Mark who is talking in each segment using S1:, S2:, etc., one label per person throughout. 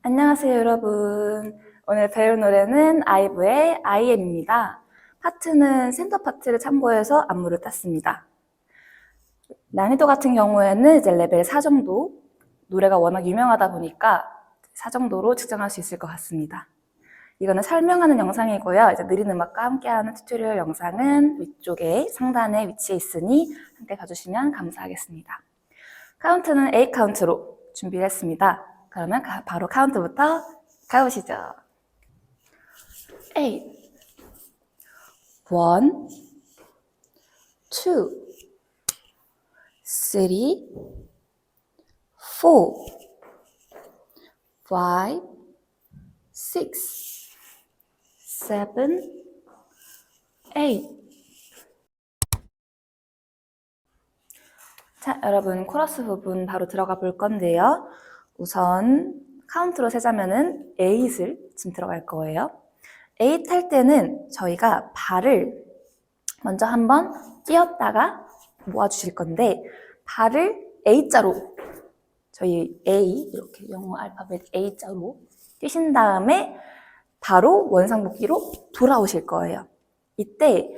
S1: 안녕하세요, 여러분. 오늘 배울 노래는 아이브의 I am입니다. 파트는 센터 파트를 참고해서 안무를 땄습니다. 난이도 같은 경우에는 이제 레벨 4 정도, 노래가 워낙 유명하다 보니까 4 정도로 측정할 수 있을 것 같습니다. 이거는 설명하는 영상이고요. 이제 느린 음악과 함께하는 튜토리얼 영상은 위쪽에 상단에 위치해 있으니 함께 봐주시면 감사하겠습니다. 카운트는 8 카운트로 준비를 했습니다. 그러면 바로 카운트부터 가보시죠. 8 1, 2, 3, 4, 5, 6, 7, 8. 자, 여러분 코러스 부분 바로 들어가 볼 건데요. 우선 카운트로 세자면은 8을 지금 들어갈 거예요. 8 할 때는 저희가 발을 먼저 한번 띄었다가 모아주실 건데 발을 A자로 저희 A 이렇게 영어 알파벳 A자로 띄신 다음에 바로 원상복귀로 돌아오실 거예요. 이때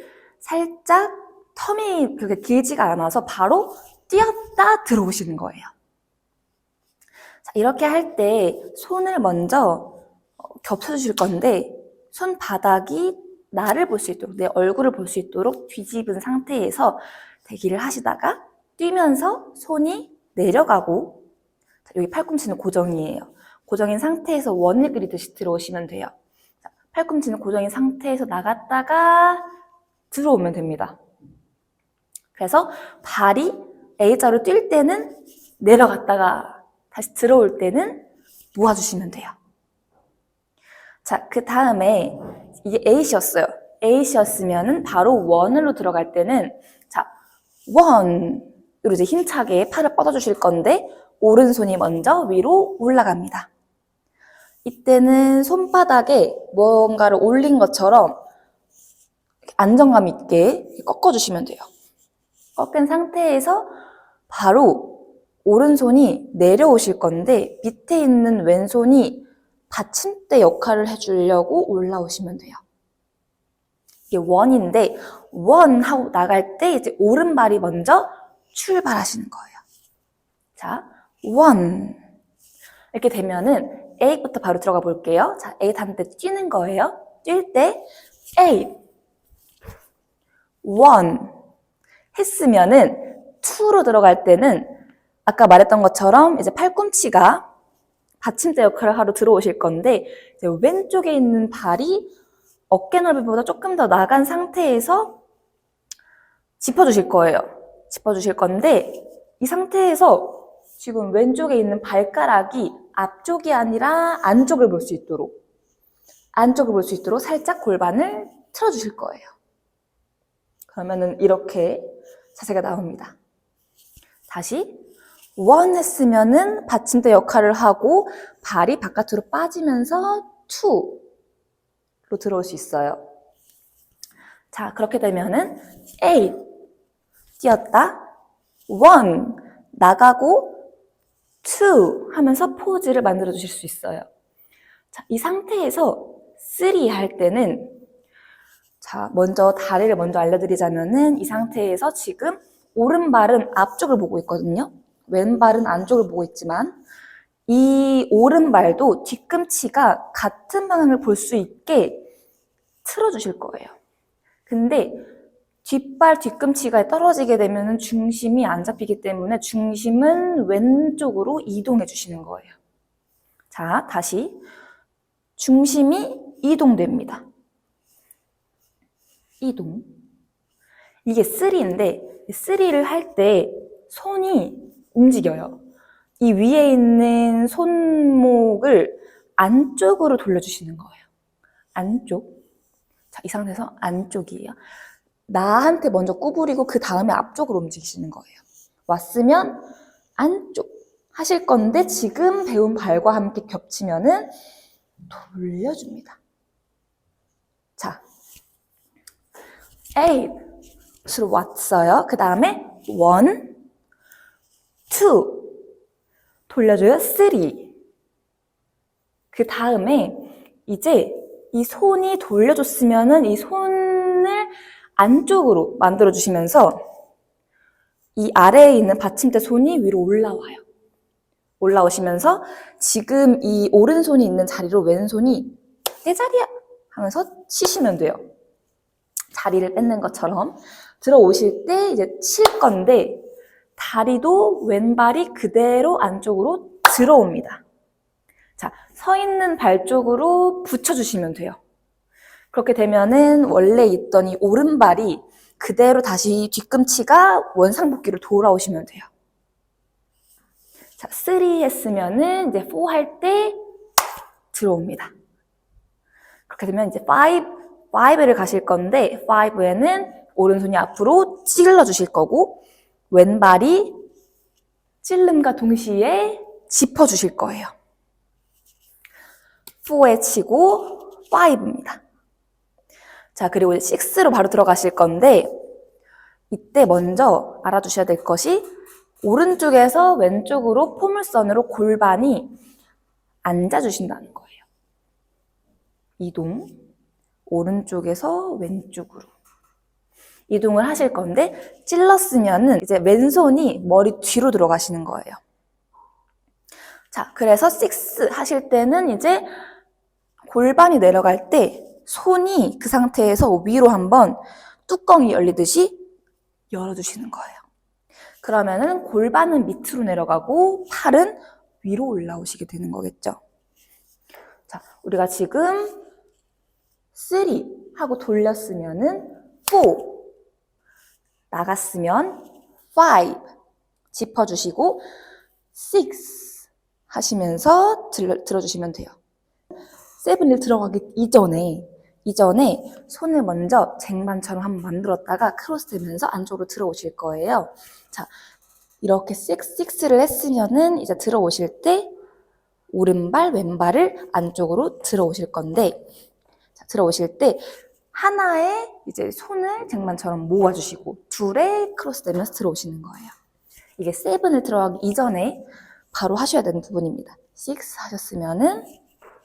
S1: 살짝 텀이 그렇게 길지가 않아서 바로 띄었다 들어오시는 거예요. 자, 이렇게 할 때 손을 먼저 겹쳐주실 건데 손바닥이 나를 볼 수 있도록, 내 얼굴을 볼 수 있도록 뒤집은 상태에서 대기를 하시다가 뛰면서 손이 내려가고, 자, 여기 팔꿈치는 고정이에요. 고정인 상태에서 원을 그리듯이 들어오시면 돼요. 자, 팔꿈치는 고정인 상태에서 나갔다가 들어오면 됩니다. 그래서 발이 A자로 뛸 때는 내려갔다가 다시 들어올 때는 모아주시면 돼요. 자, 그 다음에 이게 8이었어요. 8이었으면은 바로 1으로 들어갈 때는 자, 1으로 이제 힘차게 팔을 뻗어주실 건데 오른손이 먼저 위로 올라갑니다. 이때는 손바닥에 무언가를 올린 것처럼 안정감 있게 꺾어주시면 돼요. 꺾인 상태에서 바로 오른손이 내려오실 건데 밑에 있는 왼손이 받침대 역할을 해주려고 올라오시면 돼요. 이게 1인데 1 하고 나갈 때 이제 오른발이 먼저 출발하시는 거예요. 자, 1 이렇게 되면은 8부터 바로 들어가 볼게요. 자, 8 한 때 뛰는 거예요. 뛸 때 8 1 했으면은 2로 들어갈 때는 아까 말했던 것처럼 이제 팔꿈치가 받침대 역할을 하러 들어오실 건데 이제 왼쪽에 있는 발이 어깨 넓이보다 조금 더 나간 상태에서 짚어주실 거예요. 짚어주실 건데 이 상태에서 지금 왼쪽에 있는 발가락이 앞쪽이 아니라 안쪽을 볼 수 있도록 살짝 골반을 틀어주실 거예요. 그러면은 이렇게 자세가 나옵니다. 다시 1 했으면은 받침대 역할을 하고 발이 바깥으로 빠지면서 2로 들어올 수 있어요. 자, 그렇게 되면은 8 뛰었다, 1 나가고 2 하면서 포즈를 만들어 주실 수 있어요. 자, 이 상태에서 3 할 때는 자, 먼저 다리를 먼저 알려드리자면은 이 상태에서 지금 오른발은 앞쪽을 보고 있거든요. 왼발은 안쪽을 보고 있지만 이 오른발도 뒤꿈치가 같은 방향을 볼 수 있게 틀어주실 거예요. 근데 뒷발 뒤꿈치가 떨어지게 되면 중심이 안 잡히기 때문에 중심은 왼쪽으로 이동해 주시는 거예요. 자, 다시 중심이 이동됩니다. 이동. 이게 3인데 3를 할 때 손이 움직여요. 이 위에 있는 손목을 안쪽으로 돌려주시는 거예요. 안쪽. 자, 이 상태에서 안쪽이에요. 나한테 먼저 구부리고 그 다음에 앞쪽으로 움직이시는 거예요. 왔으면 안쪽 하실 건데 지금 배운 발과 함께 겹치면은 돌려줍니다. 자, 8으로 왔어요. 그 다음에 1, 2 돌려줘요. 3 그 다음에 이제 이 손이 돌려줬으면은 이 손을 안쪽으로 만들어주시면서 이 아래에 있는 받침대 손이 위로 올라와요. 올라오시면서 지금 이 오른손이 있는 자리로 왼손이 내 자리야 하면서 치시면 돼요. 자리를 뺏는 것처럼 들어오실 때 이제 칠 건데 다리도 왼발이 그대로 안쪽으로 들어옵니다. 자, 서 있는 발 쪽으로 붙여주시면 돼요. 그렇게 되면은 원래 있던 이 오른발이 그대로 다시 뒤꿈치가 원상복귀로 돌아오시면 돼요. 자, 3 했으면은 이제 4 할 때 들어옵니다. 그렇게 되면 이제 5를 가실 건데 5에는 오른손이 앞으로 찔러 주실 거고 왼발이 찔름과 동시에 짚어 주실 거예요. 4에 치고 5입니다. 자, 그리고 6로 바로 들어가실 건데 이때 먼저 알아두셔야 될 것이 오른쪽에서 왼쪽으로 포물선으로 골반이 앉아주신다는 거예요. 이동, 오른쪽에서 왼쪽으로 이동을 하실 건데 찔렀으면은 이제 왼손이 머리 뒤로 들어가시는 거예요. 자, 그래서 6 하실 때는 이제 골반이 내려갈 때 손이 그 상태에서 위로 한번 뚜껑이 열리듯이 열어주시는 거예요. 그러면은 골반은 밑으로 내려가고 팔은 위로 올라오시게 되는 거겠죠. 자, 우리가 지금 3 하고 돌렸으면은 4 나갔으면 5 짚어주시고 6 하시면서 들어주시면 돼요. 7을 들어가기 이전에 손을 먼저 쟁반처럼 한번 만들었다가 크로스 되면서 안쪽으로 들어오실 거예요. 자, 이렇게 6를 했으면은 이제 들어오실 때 오른발, 왼발을 안쪽으로 들어오실 건데, 자, 들어오실 때 하나에 이제 손을 쟁반처럼 모아주시고 둘에 크로스 되면서 들어오시는 거예요. 이게 7을 들어가기 이전에 바로 하셔야 되는 부분입니다. 6 하셨으면은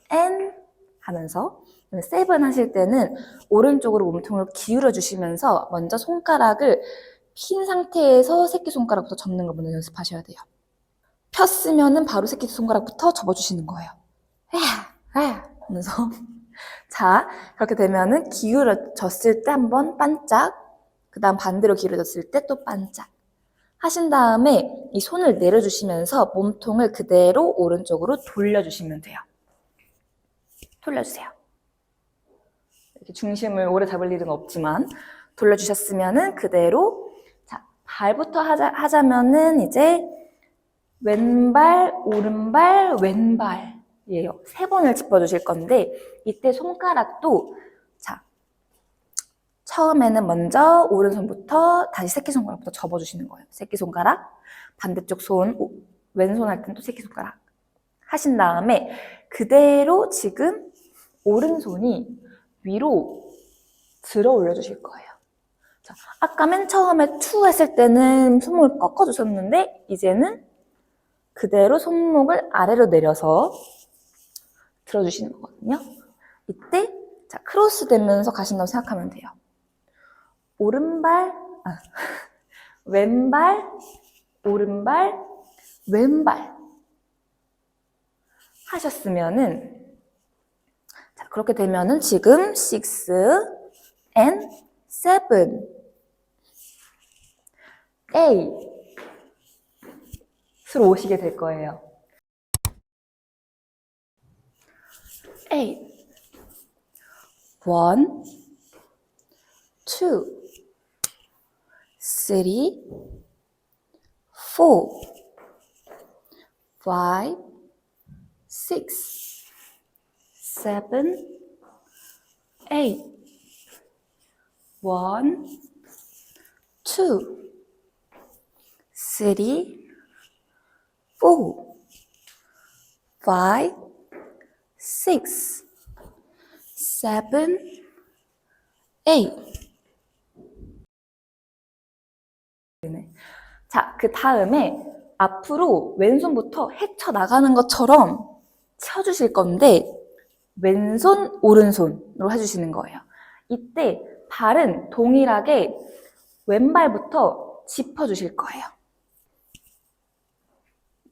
S1: N 하면서 7 하실 때는 오른쪽으로 몸통을 기울여 주시면서 먼저 손가락을 핀 상태에서 새끼손가락부터 접는 거 먼저 연습하셔야 돼요. 폈으면은 바로 새끼손가락부터 접어주시는 거예요. 하면서 자, 그렇게 되면은 기울어졌을 때 한번 반짝, 그 다음 반대로 기울어졌을 때 또 반짝 하신 다음에 이 손을 내려주시면서 몸통을 그대로 오른쪽으로 돌려주시면 돼요. 돌려주세요. 이렇게 중심을 오래 잡을 일은 없지만 돌려주셨으면은 그대로 자, 발부터 하자면은 이제 왼발, 오른발, 왼발이에요. 3번을 짚어주실 건데 이때 손가락도 자, 처음에는 먼저 오른손부터 다시 새끼손가락부터 접어주시는 거예요. 새끼손가락, 반대쪽 손, 왼손 할 때는 또 새끼손가락 하신 다음에 그대로 지금 오른손이 위로 들어 올려주실 거예요. 자, 아까 맨 처음에 2 했을 때는 손목을 꺾어주셨는데 이제는 그대로 손목을 아래로 내려서 들어주시는 거거든요. 이때 자, 크로스 되면서 가신다고 생각하면 돼요. 오른발, 왼발, 오른발, 왼발 하셨으면은 자, 그렇게 되면은 지금 6 and 7 8 으로 오시게 될 거예요. 8 1 2 3 4 5 6 7 8 1 2 3 4 5 6 7 8 자, 그 다음에 앞으로 왼손부터 헤쳐나가는 것처럼 쳐주실 건데 왼손, 오른손으로 해주시는 거예요. 이때 발은 동일하게 왼발부터 짚어주실 거예요.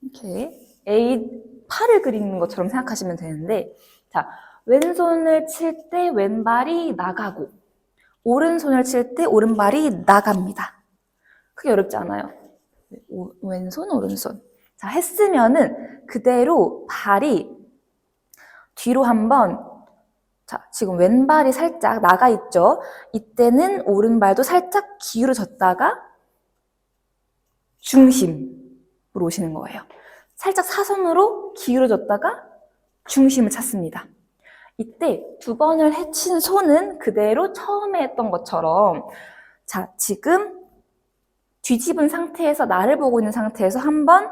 S1: 이렇게 A, 팔을 그리는 것처럼 생각하시면 되는데, 자, 왼손을 칠 때 왼발이 나가고 오른손을 칠 때 오른발이 나갑니다. 크게 어렵지 않아요. 왼손, 오른손. 자, 했으면은 그대로 발이 뒤로 한번, 자, 지금 왼발이 살짝 나가 있죠? 이때는 오른발도 살짝 기울어졌다가 중심으로 오시는 거예요. 살짝 사선으로 기울어졌다가 중심을 찾습니다. 이때 두 번을 해친 손은 그대로 처음에 했던 것처럼, 자, 지금 뒤집은 상태에서 나를 보고 있는 상태에서 한번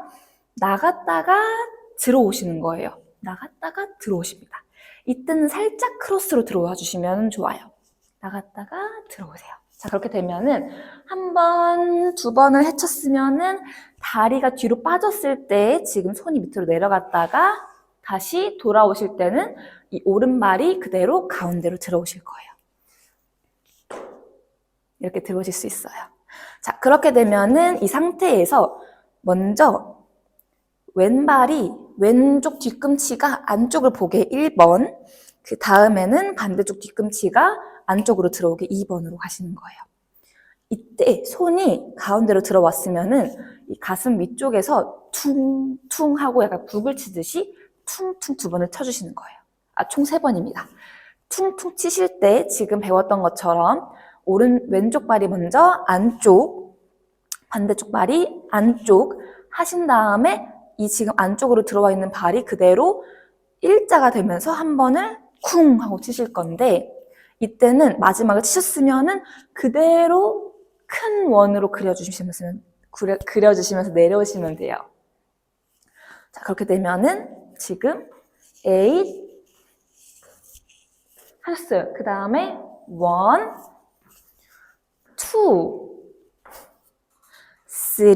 S1: 나갔다가 들어오시는 거예요. 나갔다가 들어오십니다. 이때는 살짝 크로스로 들어와 주시면 좋아요. 나갔다가 들어오세요. 자, 그렇게 되면은 한 번, 두 번을 해쳤으면은 다리가 뒤로 빠졌을 때 지금 손이 밑으로 내려갔다가 다시 돌아오실 때는 이 오른발이 그대로 가운데로 들어오실 거예요. 이렇게 들어오실 수 있어요. 자, 그렇게 되면은 이 상태에서 먼저 왼발이 왼쪽 뒤꿈치가 안쪽을 보게 1번, 그 다음에는 반대쪽 뒤꿈치가 안쪽으로 들어오게 2번으로 가시는 거예요. 이때 손이 가운데로 들어왔으면은 이 가슴 위쪽에서 퉁퉁 하고 약간 북을 치듯이 퉁퉁 두 번을 쳐주시는 거예요. 총 3번입니다. 퉁퉁 치실 때 지금 배웠던 것처럼 왼쪽 발이 먼저 안쪽, 반대쪽 발이 안쪽 하신 다음에 이 지금 안쪽으로 들어와 있는 발이 그대로 일자가 되면서 한 번을 쿵 하고 치실 건데, 이때는 마지막에 치셨으면은 그대로 큰 원으로 그려주시면서 내려오시면 돼요. 자, 그렇게 되면은 지금 8 하셨어요. 그 다음에 1, 2, 3,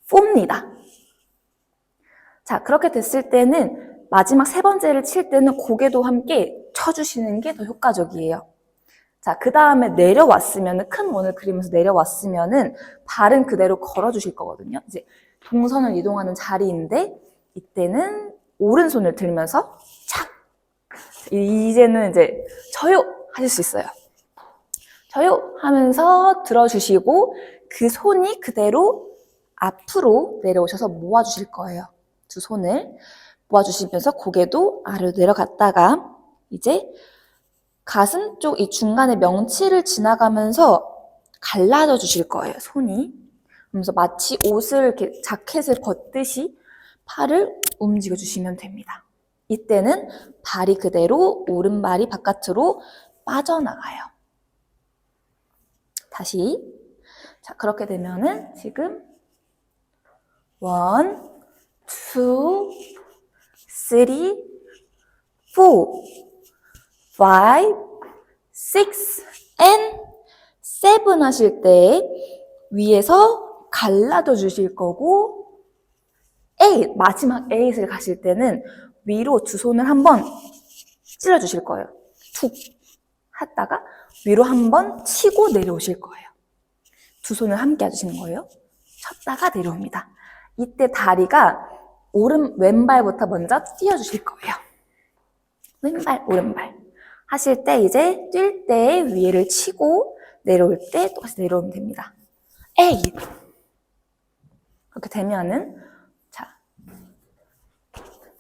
S1: 4입니다. 자, 그렇게 됐을 때는 마지막 3번째를 칠 때는 고개도 함께 쳐주시는 게 더 효과적이에요. 자, 그 다음에 내려왔으면, 큰 원을 그리면서 내려왔으면은 발은 그대로 걸어주실 거거든요. 이제 동선을 이동하는 자리인데, 이때는 오른손을 들면서 착! 이제는 이제 저요! 하실 수 있어요. 저요! 하면서 들어주시고, 그 손이 그대로 앞으로 내려오셔서 모아주실 거예요. 두 손을 모아주시면서 고개도 아래로 내려갔다가 이제 가슴 쪽 이 중간에 명치를 지나가면서 갈라져 주실 거예요, 손이. 그러면서 마치 옷을 이렇게 자켓을 벗듯이 팔을 움직여 주시면 됩니다. 이때는 발이 그대로 오른발이 바깥으로 빠져나가요. 다시. 자, 그렇게 되면은 지금 1, 2, 3, 4, 5, 6, and 7 하실 때 위에서 갈라져 주실 거고, 8, 마지막 8을 가실 때는 위로 두 손을 한번 찔러 주실 거예요. 툭 했다가 위로 한번 치고 내려오실 거예요. 두 손을 함께 해주시는 거예요. 쳤다가 내려옵니다. 이때 다리가 왼발부터 먼저 띄워주실 거예요. 왼발, 오른발. 하실 때 이제 뛸 때 위를 치고 내려올 때 똑같이 내려오면 됩니다. 8. 그렇게 되면은, 자,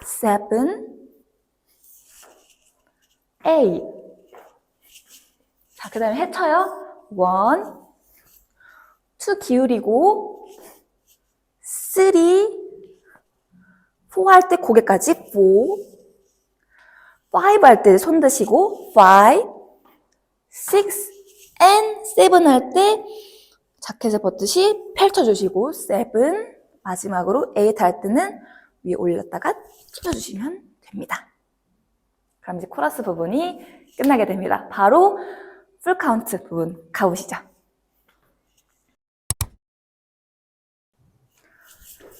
S1: 7, 8. 자, 그 다음에 해쳐요. 1, 2 기울이고, 3, 4 할 때 고개까지 4, 5 할 때 손 드시고 5, 6, and 7 할 때 자켓을 벗듯이 펼쳐주시고 7, 마지막으로 8 할 때는 위에 올렸다가 찢어주시면 됩니다. 그럼 이제 코러스 부분이 끝나게 됩니다. 바로 풀 카운트 부분 가보시죠.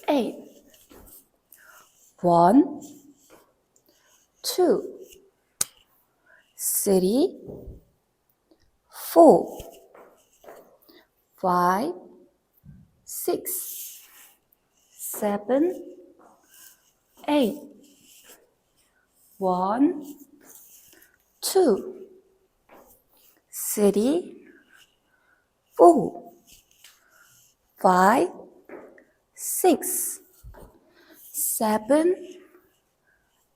S1: 8, 1, 1, 2, 3, 4, 5, 6, 7, 8, 1, 2, 3, 4, 5, 6, 7,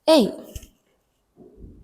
S1: 8,